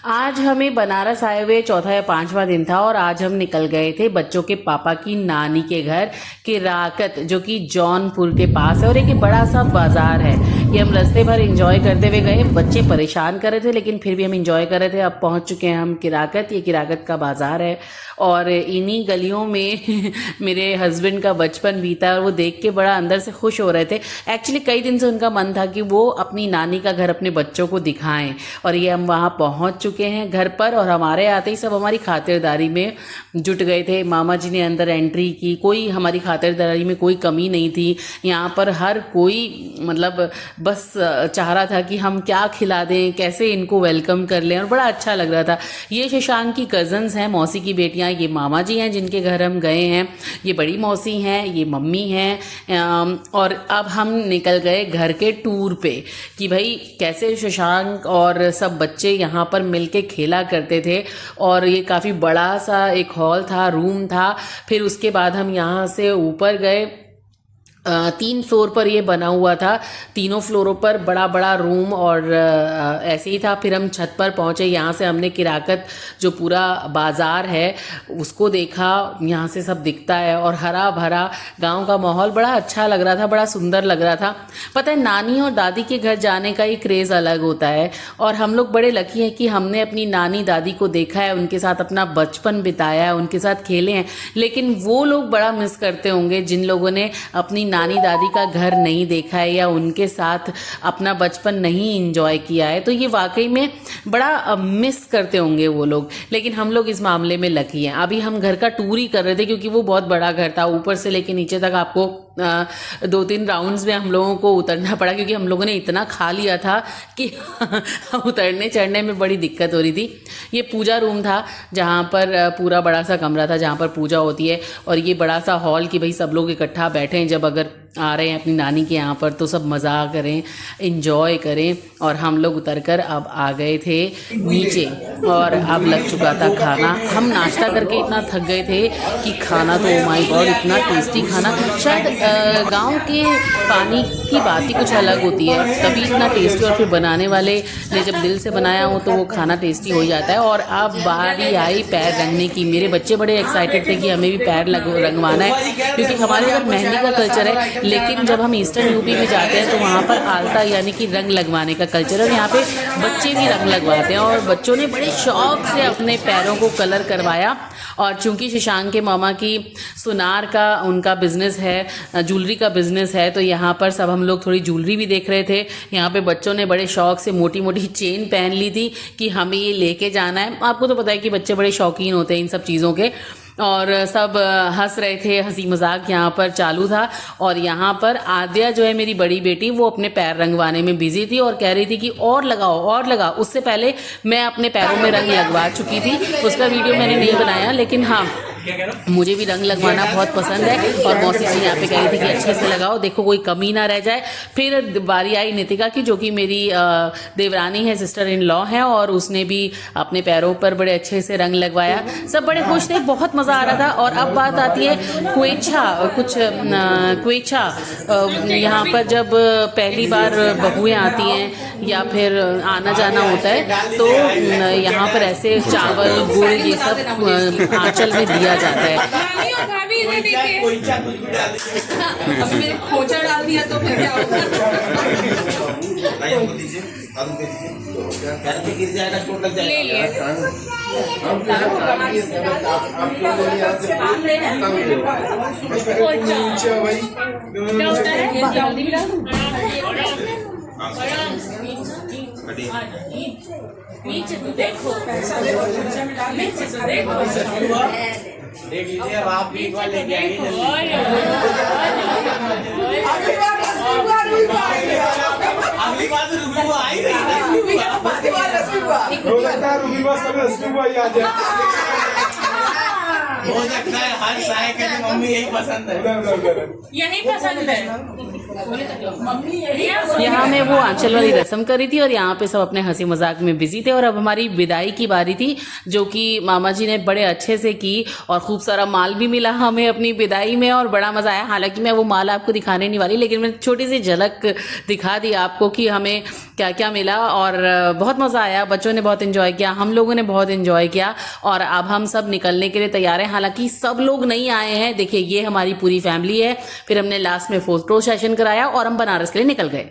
आज हमें बनारस आए हुए चौथा या पांचवा दिन था और आज हम निकल गए थे बच्चों के पापा की नानी के घर किराकत, जो कि जौनपुर के पास है। और एक बड़ा सा बाजार है। ये हम रास्ते भर एंजॉय करते हुए गए। बच्चे परेशान कर रहे थे लेकिन फिर भी हम एंजॉय कर रहे थे। अब पहुंच चुके हैं हम किराकत। ये किराकत का बाजार है और इन्हीं गलियों में मेरे हस्बैंड का बचपन बीता है और वो देख के बड़ा अंदर से खुश हो रहे थे। एक्चुअली कई दिन से उनका मन था कि वो अपनी नानी का घर अपने बच्चों को दिखाएं और ये हम वहाँ पहुँच चुके हैं घर पर। और हमारे आते ही सब हमारी खातिरदारी में जुट गए थे। मामा जी ने अंदर एंट्री की। कोई हमारी खातिरदारी में कोई कमी नहीं थी। यहाँ पर हर कोई मतलब बस चाह रहा था कि हम क्या खिला दें, कैसे इनको वेलकम कर लें, और बड़ा अच्छा लग रहा था। ये शशांक की कज़न्स हैं, मौसी की बेटियां। ये मामा जी हैं जिनके घर हम गए हैं। ये बड़ी मौसी हैं, ये मम्मी हैं। और अब हम निकल गए घर के टूर पे कि भाई कैसे शशांक और सब बच्चे यहाँ पर मिलके खेला करते थे। और ये काफ़ी बड़ा सा एक हॉल था, रूम था। फिर उसके बाद हम यहाँ से ऊपर गए। 3 फ्लोर पर ये बना हुआ था। तीनों फ्लोरों पर बड़ा बड़ा रूम और ऐसे ही था। फिर हम छत पर पहुँचे। यहाँ से हमने किराकत जो पूरा बाज़ार है उसको देखा। यहाँ से सब दिखता है और हरा भरा गांव का माहौल बड़ा अच्छा लग रहा था, बड़ा सुंदर लग रहा था। पता है, नानी और दादी के घर जाने का ही क्रेज़ अलग होता है और हम लोग बड़े लकी हैं कि हमने अपनी नानी दादी को देखा है, उनके साथ अपना बचपन बिताया है, उनके साथ खेले हैं। लेकिन वो लोग बड़ा मिस करते होंगे जिन लोगों ने अपनी नानी दादी का घर नहीं देखा है या उनके साथ अपना बचपन नहीं एंजॉय किया है। तो ये वाकई में बड़ा मिस करते होंगे वो लोग। लेकिन हम लोग इस मामले में लकी हैं। अभी हम घर का टूर ही कर रहे थे क्योंकि वो बहुत बड़ा घर था। ऊपर से लेके नीचे तक आपको 2-3 राउंड्स में हम लोगों को उतरना पड़ा क्योंकि हम लोगों ने इतना खा लिया था कि उतरने चढ़ने में बड़ी दिक्कत हो रही थी। ये पूजा रूम था जहाँ पर पूरा बड़ा सा कमरा था जहाँ पर पूजा होती है। और ये बड़ा सा हॉल कि भाई सब लोग इकट्ठा बैठें, जब अगर आ रहे हैं अपनी नानी के यहाँ पर तो सब मज़ा करें, इंजॉय करें। और हम लोग उतरकर अब आ गए थे नीचे और अब लग चुका था खाना। हम नाश्ता करके इतना थक गए थे कि खाना तो ओ माय गॉड, इतना टेस्टी खाना। शायद गांव के पानी की बात ही कुछ अलग होती है, तभी इतना टेस्टी। और फिर बनाने वाले ने जब दिल से बनाया हो तो वो खाना टेस्टी हो जाता है। और अब बारी आई पैर रंगने की। मेरे बच्चे बड़े एक्साइटेड थे कि हमें भी पैर रंगवाना है क्योंकि हमारे घर मेहंदी का कल्चर है। लेकिन जब हम ईस्टर्न यूपी में जाते हैं तो वहाँ पर आलता यानी कि रंग लगवाने का कल्चर है। और यहाँ पे बच्चे भी रंग लगवाते हैं और बच्चों ने बड़े शौक से अपने पैरों को कलर करवाया। और चूंकि शशांक के मामा की सुनार का उनका बिजनेस है, ज्वेलरी का बिजनेस है, तो यहाँ पर सब हम लोग थोड़ी ज्वेलरी भी देख रहे थे। यहाँ पे बच्चों ने बड़े शौक से मोटी मोटी चेन पहन ली थी कि हमें ये लेके जाना है। आपको तो पता है कि बच्चे बड़े शौकीन होते हैं इन सब चीज़ों के। और सब हंस रहे थे, हंसी मजाक यहाँ पर चालू था। और यहाँ पर आद्या जो है मेरी बड़ी बेटी, वो अपने पैर रंगवाने में बिजी थी और कह रही थी कि और लगाओ और लगाओ। उससे पहले मैं अपने पैरों में रंग लगवा चुकी थी। उसका वीडियो मैंने नहीं बनाया, लेकिन हाँ मुझे भी रंग लगवाना बहुत पसंद है। और मौसी जी यहाँ पे कह रही थी कि अच्छे से लगाओ, देखो कोई कमी ना रह जाए। फिर बारी आई नितिका की, जो कि मेरी देवरानी है, सिस्टर इन लॉ है, और उसने भी अपने पैरों पर बड़े अच्छे से रंग लगवाया। सब बड़े खुश थे, बहुत मज़ा आ रहा था। और अब बात आती है क्वेच्छा, कुछ क्वेच्छा यहाँ पर जब पहली बार बहुएँ आती हैं या फिर आना जाना होता है तो यहाँ पर ऐसे चावल गुड़ ये सब आंचल में दिया जाता है। अब मैंने खोचा डाल दिया तो फिर क्या होगा? ले लिए। नीचे तो देखो, नीचे तो देखो, देख लीजिए। अब आप भी एक बार लेके आइए। अगली बार रूबी आई नहीं। हो सकता है हर साय के लिए मम्मी यही पसंद है, यही पसंद है मम्मी यही यहाँ मैं वो आंचल वाली रस्म करी थी और यहाँ पे सब अपने हंसी मजाक में बिजी थे और अब हमारी विदाई की बारी थी, जो कि मामा जी ने बड़े अच्छे से की और खूब सारा माल भी मिला हमें अपनी विदाई में और बड़ा मजा आया। हालांकि मैं वो माल आपको दिखाने नहीं वाली, लेकिन मैं छोटी सी झलक दिखा दी आपको कि हमें क्या क्या मिला और बहुत मजा आया। बच्चों ने बहुत एंजॉय किया, हम लोगों ने बहुत एंजॉय किया और अब हम सब निकलने के लिए तैयार हैं। हालांकि सब लोग नहीं आए हैं, देखिए ये हमारी पूरी फैमिली है। फिर हमने लास्ट में फोटो सेशन कराया और हम बनारस के लिए निकल गए।